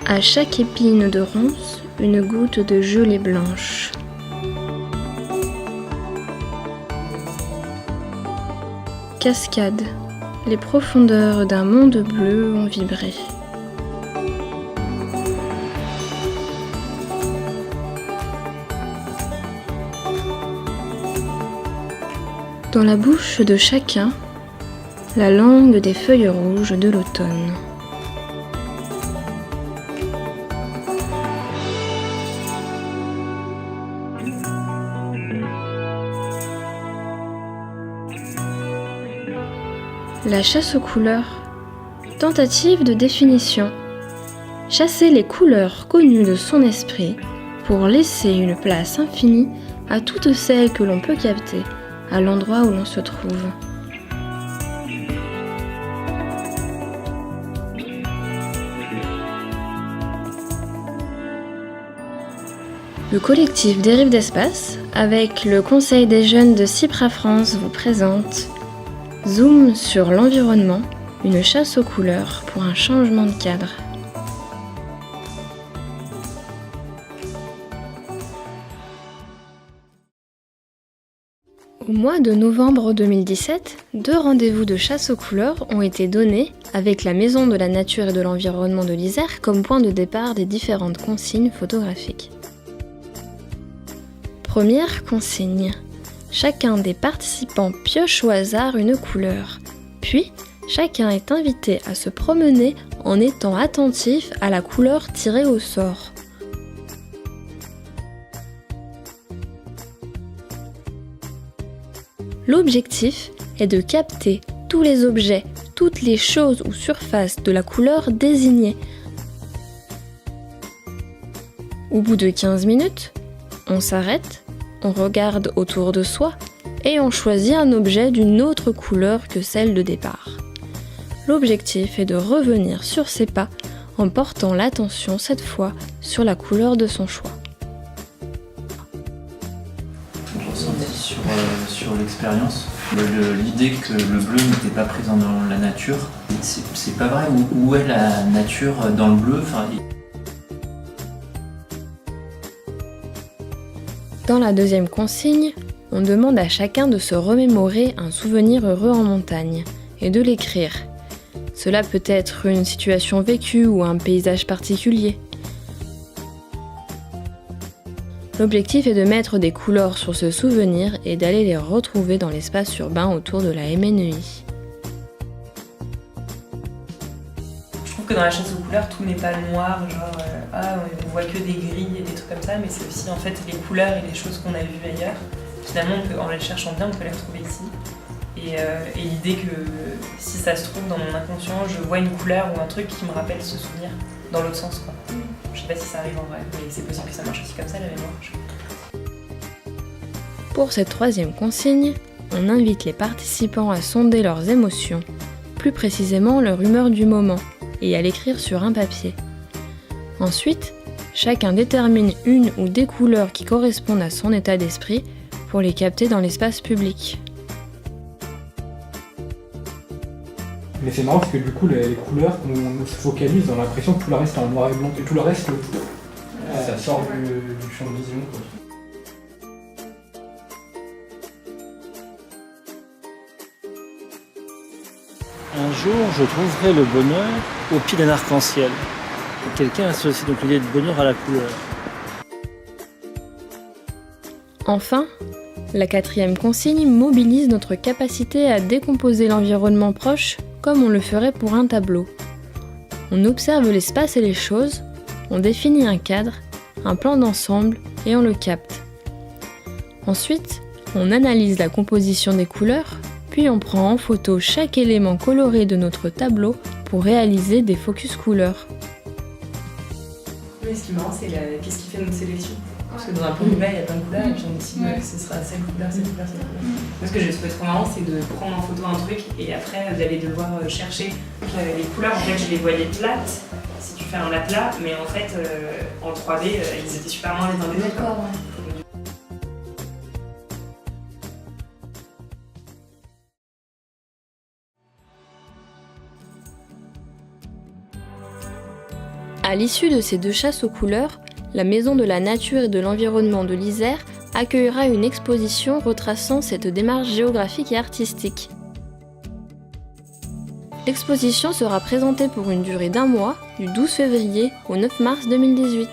À chaque épine de ronce, une goutte de gelée blanche. Cascade. Les profondeurs d'un monde bleu ont vibré. Dans la bouche de chacun, la langue des feuilles rouges de l'automne. La chasse aux couleurs. Tentative de définition. Chasser les couleurs connues de son esprit pour laisser une place infinie à toutes celles que l'on peut capter à l'endroit où l'on se trouve. Le collectif Dérive d'Espace, avec le Conseil des jeunes de Cypra France, vous présente Zoom sur l'environnement, une chasse aux couleurs pour un changement de cadre. Au mois de novembre 2017, 2 rendez-vous de chasse aux couleurs ont été donnés avec la Maison de la Nature et de l'Environnement de l'Isère comme point de départ des différentes consignes photographiques. Première consigne. Chacun des participants pioche au hasard une couleur. Puis, chacun est invité à se promener en étant attentif à la couleur tirée au sort. L'objectif est de capter tous les objets, toutes les choses ou surfaces de la couleur désignée. Au bout de 15 minutes, on s'arrête, on regarde autour de soi et on choisit un objet d'une autre couleur que celle de départ. L'objectif est de revenir sur ses pas en portant l'attention cette fois sur la couleur de son choix. Sur l'expérience, l'idée que le bleu n'était pas présent dans la nature, c'est pas vrai. Où est la nature dans le bleu? Dans la deuxième consigne, on demande à chacun de se remémorer un souvenir heureux en montagne et de l'écrire. Cela peut être une situation vécue ou un paysage particulier. L'objectif est de mettre des couleurs sur ce souvenir et d'aller les retrouver dans l'espace urbain autour de la MNEI. Je trouve que dans la chasse aux couleurs, tout n'est pas noir, genre on voit que des grilles et des trucs comme ça, mais c'est aussi en fait les couleurs et les choses qu'on a vues ailleurs. Finalement, en les cherchant bien, on peut les retrouver ici. Et l'idée que si ça se trouve dans mon inconscient, je vois une couleur ou un truc qui me rappelle ce souvenir dans l'autre sens, quoi. Je sais pas si ça arrive en vrai, mais c'est possible que ça marche aussi comme ça, la mémoire. Pour cette troisième consigne, on invite les participants à sonder leurs émotions, plus précisément leur humeur du moment, et à l'écrire sur un papier. Ensuite, chacun détermine une ou des couleurs qui correspondent à son état d'esprit pour les capter dans l'espace public. Mais c'est marrant parce que du coup les couleurs, on se focalise dans l'impression que tout le reste est en noir et blanc et tout le reste ça sort du champ de vision, quoi. Un jour, je trouverai le bonheur au pied d'un arc-en-ciel. Quelqu'un associe donc l'idée de bonheur à la couleur. Enfin, la quatrième consigne mobilise notre capacité à décomposer l'environnement proche comme on le ferait pour un tableau. On observe l'espace et les choses, on définit un cadre, un plan d'ensemble et on le capte. Ensuite, on analyse la composition des couleurs, puis on prend en photo chaque élément coloré de notre tableau pour réaliser des focus couleurs. Mais ce qui est marrant, c'est qu'est-ce qui fait notre sélection. Parce que dans un plan de il y a plein de couleurs et puis on décide que ce sera cette couleur, cette couleur, cette couleur. Moi, ce que j'ai trouvé trop marrant, c'est de prendre en photo un truc et après d'aller devoir chercher. Les couleurs, en fait, je les voyais plates si tu fais un aplat, mais en fait, en 3D, ils étaient super loin les uns des autres. À l'issue de ces 2 chasses aux couleurs, la Maison de la Nature et de l'Environnement de l'Isère accueillera une exposition retraçant cette démarche géographique et artistique. L'exposition sera présentée pour une durée d'1 mois, du 12 février au 9 mars 2018.